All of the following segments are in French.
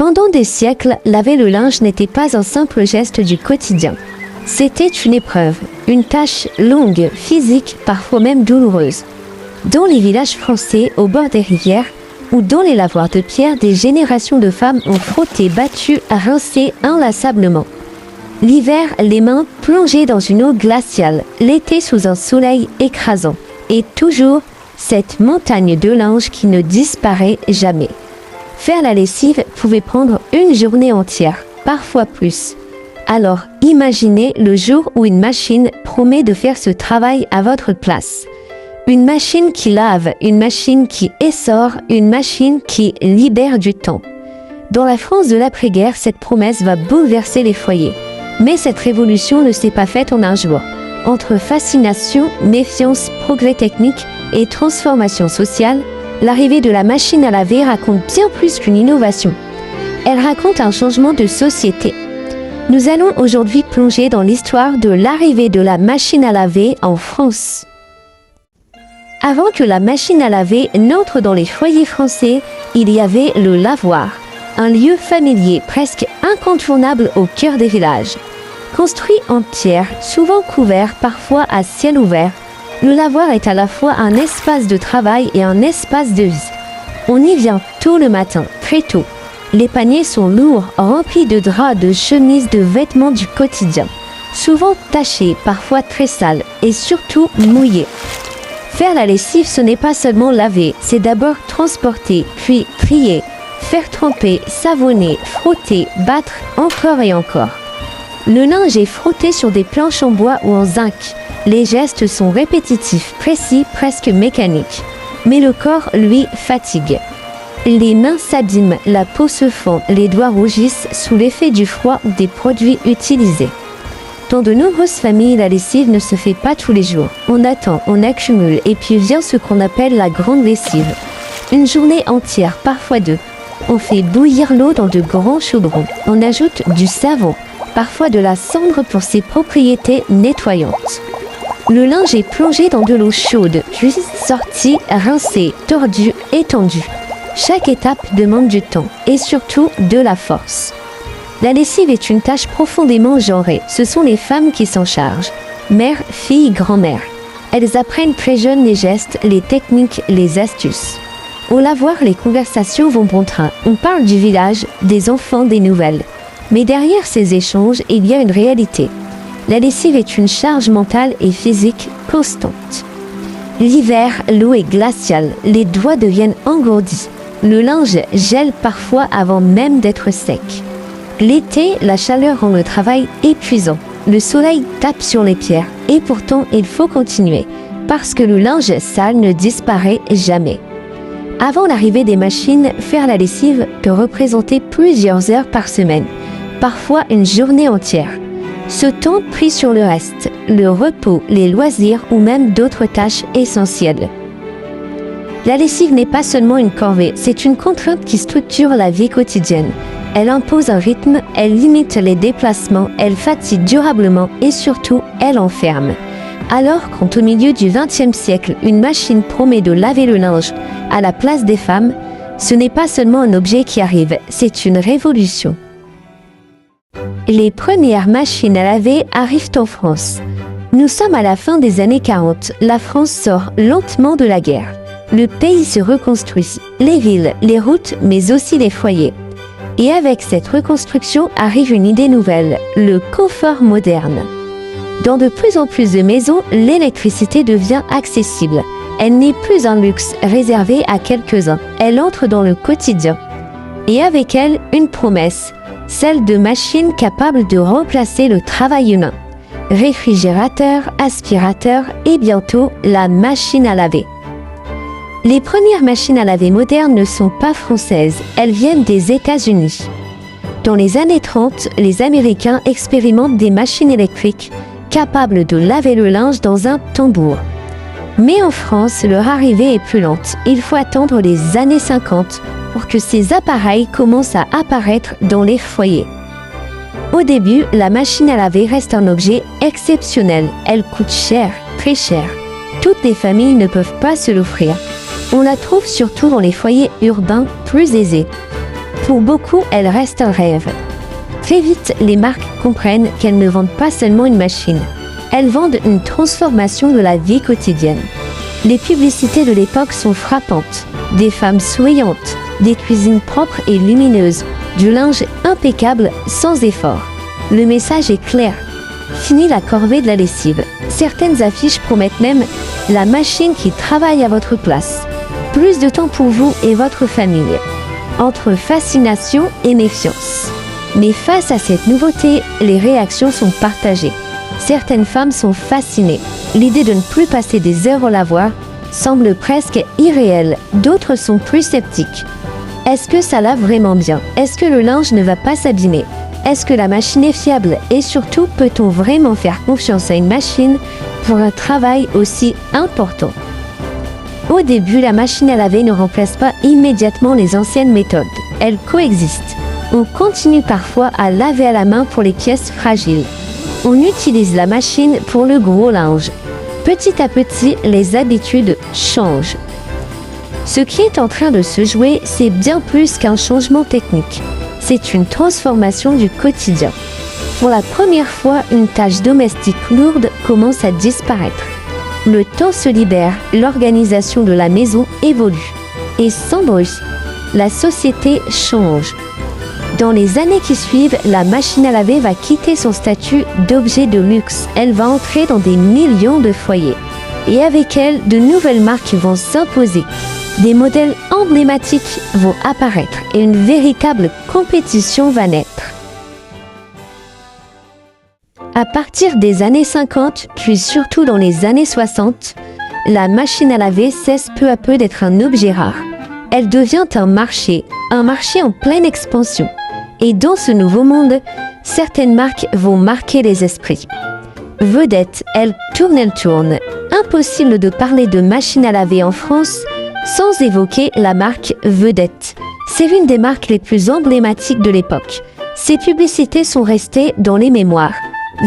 Pendant des siècles, laver le linge n'était pas un simple geste du quotidien. C'était une épreuve, une tâche longue, physique, parfois même douloureuse. Dans les villages français, au bord des rivières, ou dans les lavoirs de pierre, des générations de femmes ont frotté, battu, rincé inlassablement. L'hiver, les mains plongées dans une eau glaciale, l'été sous un soleil écrasant, et toujours cette montagne de linge qui ne disparaît jamais. Faire la lessive pouvait prendre une journée entière, parfois plus. Alors, imaginez le jour où une machine promet de faire ce travail à votre place. Une machine qui lave, une machine qui essore, une machine qui libère du temps. Dans la France de l'après-guerre, cette promesse va bouleverser les foyers. Mais cette révolution ne s'est pas faite en un jour. Entre fascination, méfiance, progrès technique et transformation sociale, l'arrivée de la machine à laver raconte bien plus qu'une innovation. Elle raconte un changement de société. Nous allons aujourd'hui plonger dans l'histoire de l'arrivée de la machine à laver en France. Avant que la machine à laver n'entre dans les foyers français, il y avait le lavoir, un lieu familier presque incontournable au cœur des villages. Construit en pierre, souvent couvert, parfois à ciel ouvert, le lavoir est à la fois un espace de travail et un espace de vie. On y vient tôt le matin, très tôt. Les paniers sont lourds, remplis de draps, de chemises, de vêtements du quotidien. Souvent tachés, parfois très sales et surtout mouillés. Faire la lessive, ce n'est pas seulement laver, c'est d'abord transporter, puis trier, faire tremper, savonner, frotter, battre, encore et encore. Le linge est frotté sur des planches en bois ou en zinc. Les gestes sont répétitifs, précis, presque mécaniques. Mais le corps, lui, fatigue. Les mains s'abîment, la peau se fend, les doigts rougissent sous l'effet du froid ou des produits utilisés. Dans de nombreuses familles, la lessive ne se fait pas tous les jours. On attend, on accumule, et puis vient ce qu'on appelle la grande lessive. Une journée entière, parfois deux. On fait bouillir l'eau dans de grands chaudrons. On ajoute du savon, parfois de la cendre pour ses propriétés nettoyantes. Le linge est plongé dans de l'eau chaude, puis sorti, rincé, tordu, étendu. Chaque étape demande du temps et surtout de la force. La lessive est une tâche profondément genrée. Ce sont les femmes qui s'en chargent. Mères, filles, grand-mères. Elles apprennent très jeunes les gestes, les techniques, les astuces. Au lavoir, les conversations vont bon train. On parle du village, des enfants, des nouvelles. Mais derrière ces échanges, il y a une réalité. La lessive est une charge mentale et physique constante. L'hiver, l'eau est glaciale, les doigts deviennent engourdis. Le linge gèle parfois avant même d'être sec. L'été, la chaleur rend le travail épuisant. Le soleil tape sur les pierres et pourtant il faut continuer parce que le linge sale ne disparaît jamais. Avant l'arrivée des machines, faire la lessive peut représenter plusieurs heures par semaine, parfois une journée entière. Ce temps pris sur le reste, le repos, les loisirs ou même d'autres tâches essentielles. La lessive n'est pas seulement une corvée, c'est une contrainte qui structure la vie quotidienne. Elle impose un rythme, elle limite les déplacements, elle fatigue durablement et surtout, elle enferme. Alors quand au milieu du XXe siècle, une machine promet de laver le linge à la place des femmes, ce n'est pas seulement un objet qui arrive, c'est une révolution. Les premières machines à laver arrivent en France. Nous sommes à la fin des années 40. La France sort lentement de la guerre. Le pays se reconstruit, les villes, les routes, mais aussi les foyers. Et avec cette reconstruction arrive une idée nouvelle, le confort moderne. Dans de plus en plus de maisons, l'électricité devient accessible. Elle n'est plus un luxe réservé à quelques-uns. Elle entre dans le quotidien. Et avec elle, une promesse, celle de machines capables de remplacer le travail humain. Réfrigérateur, aspirateur et bientôt la machine à laver. Les premières machines à laver modernes ne sont pas françaises, elles viennent des États-Unis. Dans les années 30, les Américains expérimentent des machines électriques capables de laver le linge dans un tambour. Mais en France, leur arrivée est plus lente. Il faut attendre les années 50 pour que ces appareils commencent à apparaître dans les foyers. Au début, la machine à laver reste un objet exceptionnel. Elle coûte cher, très cher. Toutes les familles ne peuvent pas se l'offrir. On la trouve surtout dans les foyers urbains plus aisés. Pour beaucoup, elles restent un rêve. Très vite, les marques comprennent qu'elles ne vendent pas seulement une machine. Elles vendent une transformation de la vie quotidienne. Les publicités de l'époque sont frappantes. Des femmes souriantes, des cuisines propres et lumineuses, du linge impeccable sans effort. Le message est clair. Fini la corvée de la lessive. Certaines affiches promettent même la machine qui travaille à votre place. Plus de temps pour vous et votre famille. Entre fascination et méfiance. Mais face à cette nouveauté, les réactions sont partagées. Certaines femmes sont fascinées. L'idée de ne plus passer des heures au lavoir semble presque irréelle. D'autres sont plus sceptiques. Est-ce que ça lave vraiment bien? Est-ce que le linge ne va pas s'abîmer? Est-ce que la machine est fiable? Et surtout, peut-on vraiment faire confiance à une machine pour un travail aussi important? Au début, la machine à laver ne remplace pas immédiatement les anciennes méthodes. Elles coexistent. On continue parfois à laver à la main pour les pièces fragiles. On utilise la machine pour le gros linge. Petit à petit, les habitudes changent. Ce qui est en train de se jouer, c'est bien plus qu'un changement technique. C'est une transformation du quotidien. Pour la première fois, une tâche domestique lourde commence à disparaître. Le temps se libère, l'organisation de la maison évolue. Et sans bruit, la société change. Dans les années qui suivent, la machine à laver va quitter son statut d'objet de luxe. Elle va entrer dans des millions de foyers. Et avec elle, de nouvelles marques vont s'imposer. Des modèles emblématiques vont apparaître et une véritable compétition va naître. À partir des années 50, puis surtout dans les années 60, la machine à laver cesse peu à peu d'être un objet rare. Elle devient un marché en pleine expansion. Et dans ce nouveau monde, certaines marques vont marquer les esprits. Vedette, elle tourne. Impossible de parler de machine à laver en France sans évoquer la marque Vedette. C'est l'une des marques les plus emblématiques de l'époque. Ses publicités sont restées dans les mémoires.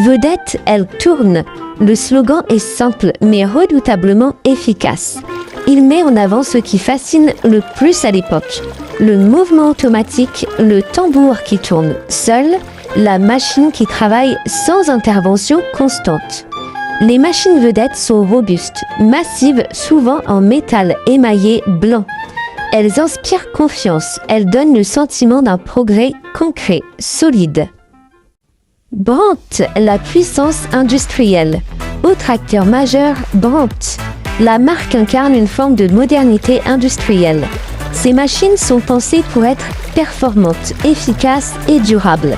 Vedette, elle tourne. Le slogan est simple mais redoutablement efficace. Il met en avant ce qui fascine le plus à l'époque. Le mouvement automatique, le tambour qui tourne seul, la machine qui travaille sans intervention constante. Les machines Vedette sont robustes, massives, souvent en métal émaillé blanc. Elles inspirent confiance, elles donnent le sentiment d'un progrès concret, solide. Brandt, la puissance industrielle. Autre acteur majeur, Brandt. La marque incarne une forme de modernité industrielle. Ces machines sont pensées pour être performantes, efficaces et durables.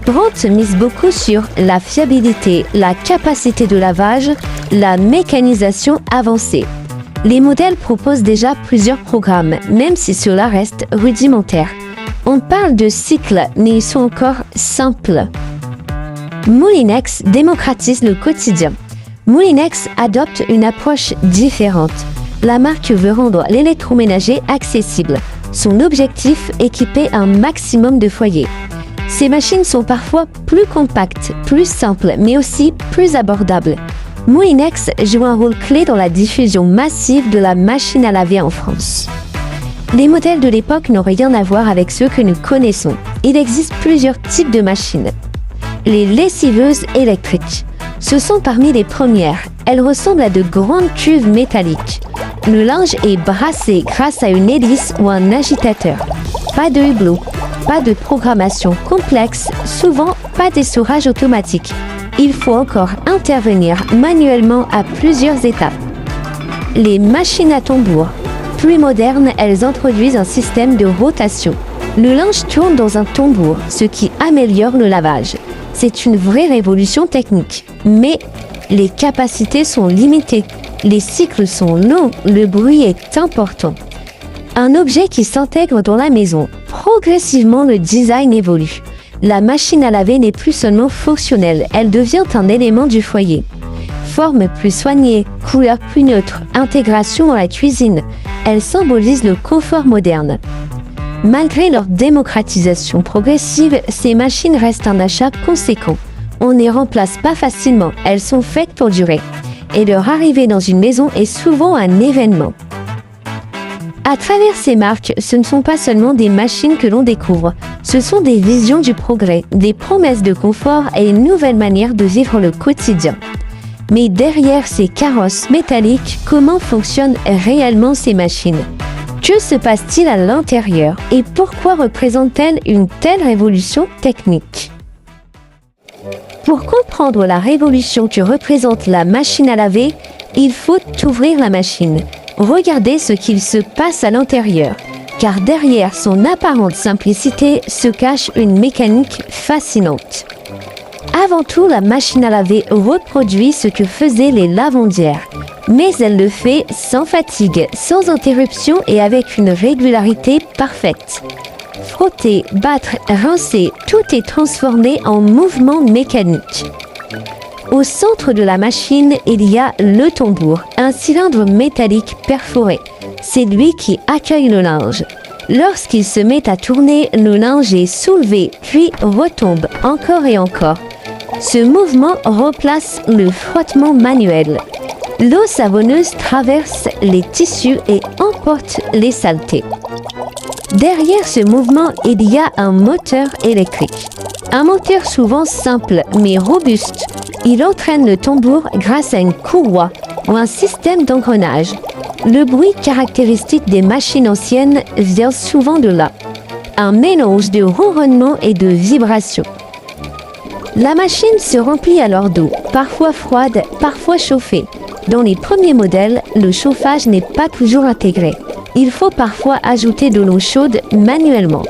Brandt mise beaucoup sur la fiabilité, la capacité de lavage, la mécanisation avancée. Les modèles proposent déjà plusieurs programmes, même si cela reste rudimentaire. On parle de cycles, mais ils sont encore simples. Moulinex démocratise le quotidien. Moulinex adopte une approche différente. La marque veut rendre l'électroménager accessible. Son objectif, équiper un maximum de foyers. Ces machines sont parfois plus compactes, plus simples, mais aussi plus abordables. Moulinex joue un rôle clé dans la diffusion massive de la machine à laver en France. Les modèles de l'époque n'ont rien à voir avec ceux que nous connaissons. Il existe plusieurs types de machines. Les lessiveuses électriques. Ce sont parmi les premières. Elles ressemblent à de grandes cuves métalliques. Le linge est brassé grâce à une hélice ou un agitateur. Pas de hublot, pas de programmation complexe, souvent pas d'essorage automatique. Il faut encore intervenir manuellement à plusieurs étapes. Les machines à tambour. Plus modernes, elles introduisent un système de rotation. Le linge tourne dans un tambour, ce qui améliore le lavage. C'est une vraie révolution technique. Mais les capacités sont limitées. Les cycles sont longs, le bruit est important. Un objet qui s'intègre dans la maison. Progressivement, le design évolue. La machine à laver n'est plus seulement fonctionnelle, elle devient un élément du foyer. Forme plus soignée, couleur plus neutre, intégration dans la cuisine. Elle symbolise le confort moderne. Malgré leur démocratisation progressive, ces machines restent un achat conséquent. On ne les remplace pas facilement, elles sont faites pour durer. Et leur arrivée dans une maison est souvent un événement. À travers ces marques, ce ne sont pas seulement des machines que l'on découvre, ce sont des visions du progrès, des promesses de confort et une nouvelle manière de vivre le quotidien. Mais derrière ces carrosses métalliques, comment fonctionnent réellement ces machines? Que se passe-t-il à l'intérieur et pourquoi représente-t-elle une telle révolution technique? Pour comprendre la révolution que représente la machine à laver, il faut ouvrir la machine. Regardez ce qu'il se passe à l'intérieur, car derrière son apparente simplicité se cache une mécanique fascinante. Avant tout, la machine à laver reproduit ce que faisaient les lavandières, mais elle le fait sans fatigue, sans interruption et avec une régularité parfaite. Frotter, battre, rincer, tout est transformé en mouvement mécanique. Au centre de la machine, il y a le tambour, un cylindre métallique perforé. C'est lui qui accueille le linge. Lorsqu'il se met à tourner, le linge est soulevé, puis retombe encore et encore. Ce mouvement remplace le frottement manuel. L'eau savonneuse traverse les tissus et emporte les saletés. Derrière ce mouvement, il y a un moteur électrique. Un moteur souvent simple mais robuste. Il entraîne le tambour grâce à une courroie ou un système d'engrenage. Le bruit caractéristique des machines anciennes vient souvent de là. Un mélange de ronronnement et de vibrations. La machine se remplit alors d'eau, parfois froide, parfois chauffée. Dans les premiers modèles, le chauffage n'est pas toujours intégré. Il faut parfois ajouter de l'eau chaude manuellement.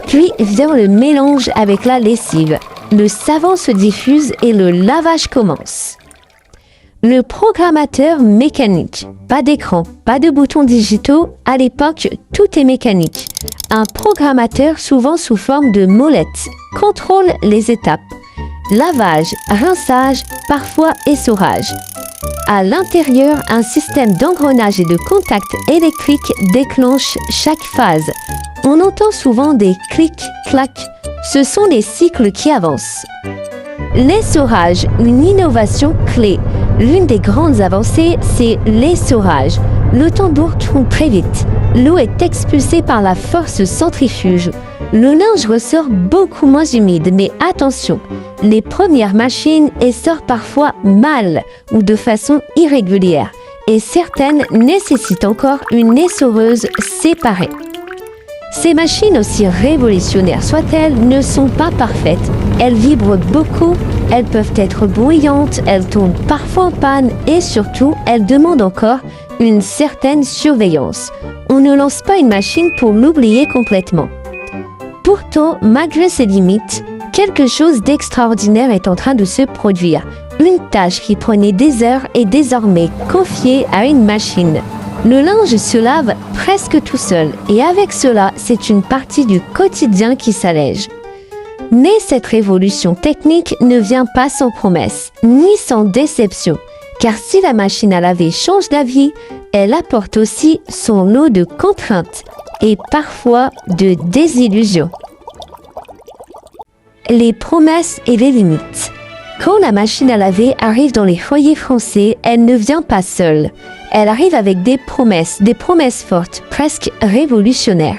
Puis vient le mélange avec la lessive. Le savon se diffuse et le lavage commence. Le programmateur mécanique. Pas d'écran, pas de boutons digitaux. À l'époque, tout est mécanique. Un programmateur, souvent sous forme de molette, contrôle les étapes. Lavage, rinçage, parfois essorage. À l'intérieur, un système d'engrenage et de contact électrique déclenche chaque phase. On entend souvent des clics-clacs. Ce sont les cycles qui avancent. L'essorage, une innovation clé. L'une des grandes avancées, c'est l'essorage. Le tambour tourne très vite. L'eau est expulsée par la force centrifuge. Le linge ressort beaucoup moins humide, mais attention, les premières machines essorent parfois mal ou de façon irrégulière, et certaines nécessitent encore une essoreuse séparée. Ces machines, aussi révolutionnaires soient-elles, ne sont pas parfaites. Elles vibrent beaucoup, elles peuvent être bruyantes, elles tombent parfois en panne et surtout, elles demandent encore une certaine surveillance. On ne lance pas une machine pour l'oublier complètement. Pourtant, malgré ces limites, quelque chose d'extraordinaire est en train de se produire. Une tâche qui prenait des heures est désormais confiée à une machine. Le linge se lave presque tout seul et avec cela, c'est une partie du quotidien qui s'allège. Mais cette révolution technique ne vient pas sans promesse, ni sans déception. Car si la machine à laver change d'avis, elle apporte aussi son lot de contraintes et parfois de désillusions. Les promesses et les limites. Quand la machine à laver arrive dans les foyers français, elle ne vient pas seule. Elle arrive avec des promesses fortes, presque révolutionnaires.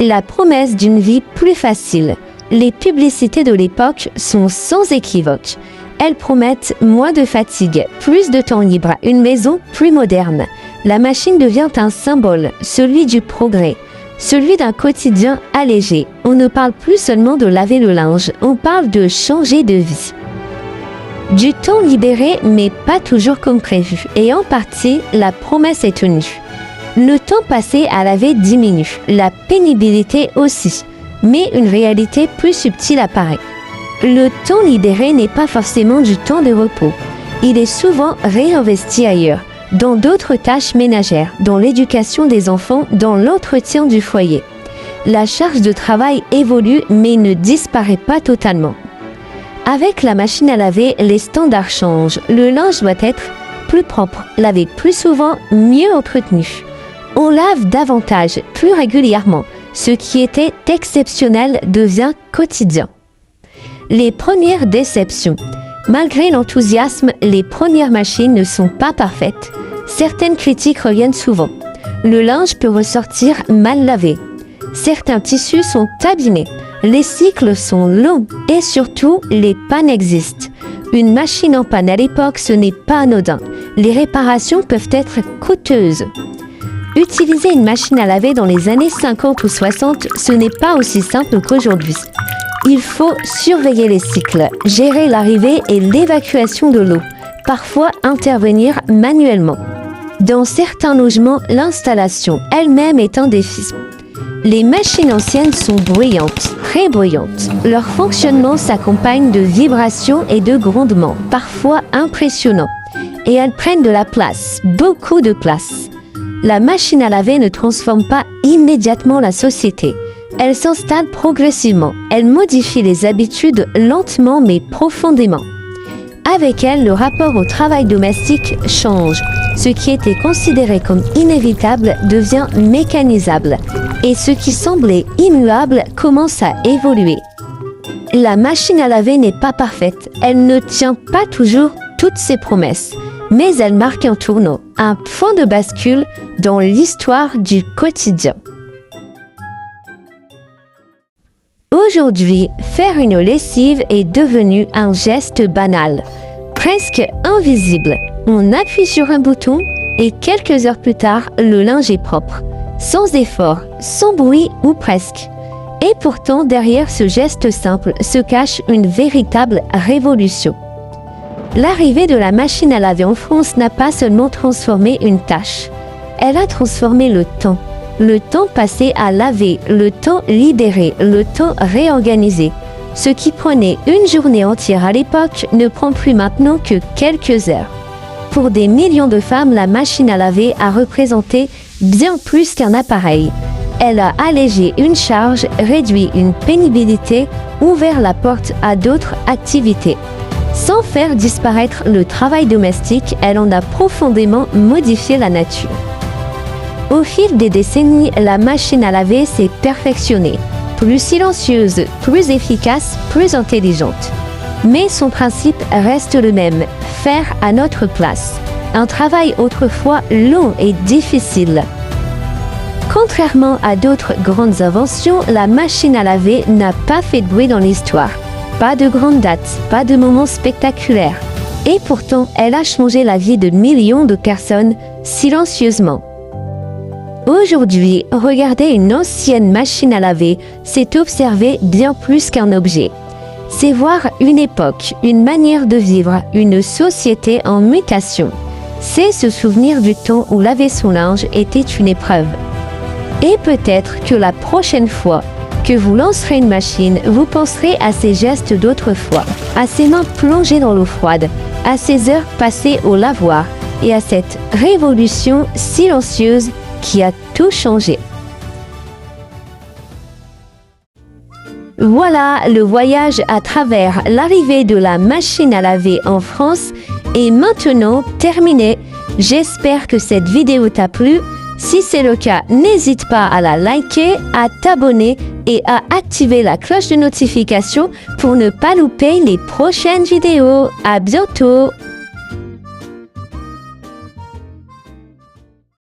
La promesse d'une vie plus facile. Les publicités de l'époque sont sans équivoque. Elles promettent moins de fatigue, plus de temps libre, une maison plus moderne. La machine devient un symbole, celui du progrès, celui d'un quotidien allégé. On ne parle plus seulement de laver le linge, on parle de changer de vie. Du temps libéré, mais pas toujours comme prévu. Et en partie, la promesse est tenue. Le temps passé à laver diminue, la pénibilité aussi. Mais une réalité plus subtile apparaît. Le temps libéré n'est pas forcément du temps de repos. Il est souvent réinvesti ailleurs, dans d'autres tâches ménagères, dans l'éducation des enfants, dans l'entretien du foyer. La charge de travail évolue mais ne disparaît pas totalement. Avec la machine à laver, les standards changent. Le linge doit être plus propre, lavé plus souvent, mieux entretenu. On lave davantage, plus régulièrement. Ce qui était exceptionnel devient quotidien. Les premières déceptions. Malgré l'enthousiasme, les premières machines ne sont pas parfaites. Certaines critiques reviennent souvent. Le linge peut ressortir mal lavé. Certains tissus sont abîmés. Les cycles sont longs et surtout, les pannes existent. Une machine en panne à l'époque, ce n'est pas anodin. Les réparations peuvent être coûteuses. Utiliser une machine à laver dans les années 50 ou 60, ce n'est pas aussi simple qu'aujourd'hui. Il faut surveiller les cycles, gérer l'arrivée et l'évacuation de l'eau, parfois intervenir manuellement. Dans certains logements, l'installation elle-même est un défi. Les machines anciennes sont bruyantes, très bruyantes. Leur fonctionnement s'accompagne de vibrations et de grondements, parfois impressionnants. Et elles prennent de la place, beaucoup de place. La machine à laver ne transforme pas immédiatement la société. Elle s'installe progressivement. Elle modifie les habitudes lentement mais profondément. Avec elle, le rapport au travail domestique change. Ce qui était considéré comme inévitable devient mécanisable. Et ce qui semblait immuable commence à évoluer. La machine à laver n'est pas parfaite. Elle ne tient pas toujours toutes ses promesses. Mais elle marque un tournant, un point de bascule dans l'histoire du quotidien. Aujourd'hui, faire une lessive est devenu un geste banal, presque invisible. On appuie sur un bouton et quelques heures plus tard, le linge est propre, sans effort, sans bruit ou presque. Et pourtant, derrière ce geste simple se cache une véritable révolution. L'arrivée de la machine à laver en France n'a pas seulement transformé une tâche, elle a transformé le temps. Le temps passé à laver, le temps libéré, le temps réorganisé. Ce qui prenait une journée entière à l'époque ne prend plus maintenant que quelques heures. Pour des millions de femmes, la machine à laver a représenté bien plus qu'un appareil. Elle a allégé une charge, réduit une pénibilité, ouvert la porte à d'autres activités. Sans faire disparaître le travail domestique, elle en a profondément modifié la nature. Au fil des décennies, la machine à laver s'est perfectionnée, plus silencieuse, plus efficace, plus intelligente. Mais son principe reste le même, faire à notre place. Un travail autrefois long et difficile. Contrairement à d'autres grandes inventions, la machine à laver n'a pas fait de bruit dans l'histoire. Pas de grandes dates, pas de moments spectaculaires. Et pourtant, elle a changé la vie de millions de personnes silencieusement. Aujourd'hui, regarder une ancienne machine à laver, c'est observer bien plus qu'un objet. C'est voir une époque, une manière de vivre, une société en mutation. C'est se souvenir du temps où laver son linge était une épreuve. Et peut-être que la prochaine fois que vous lancerez une machine, vous penserez à ces gestes d'autrefois, à ces mains plongées dans l'eau froide, à ces heures passées au lavoir et à cette révolution silencieuse qui a tout changé. Voilà le voyage à travers l'arrivée de la machine à laver en France est maintenant terminé. J'espère que cette vidéo t'a plu. Si c'est le cas, n'hésite pas à la liker, à t'abonner et à activer la cloche de notification pour ne pas louper les prochaines vidéos. À bientôt!